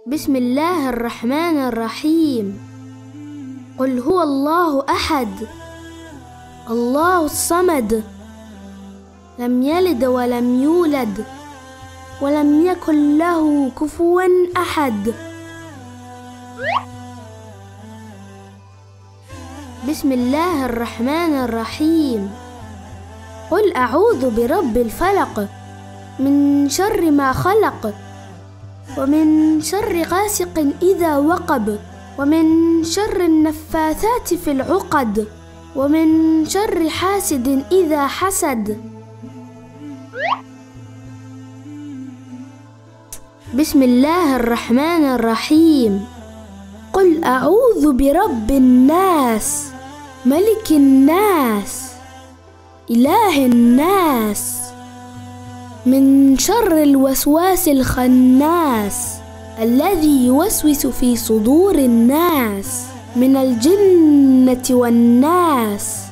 بسم الله الرحمن الرحيم. قل هو الله أحد الله الصمد لم يلد ولم يولد ولم يكن له كفوا أحد. بسم الله الرحمن الرحيم. قل أعوذ برب الفلق من شر ما خلق ومن شر غاسق إذا وقب ومن شر النفاثات في العقد ومن شر حاسد إذا حسد. بسم الله الرحمن الرحيم. قل أعوذ برب الناس ملك الناس إله الناس من شر الوسواس الخناس الذي يوسوس في صدور الناس من الجنة والناس.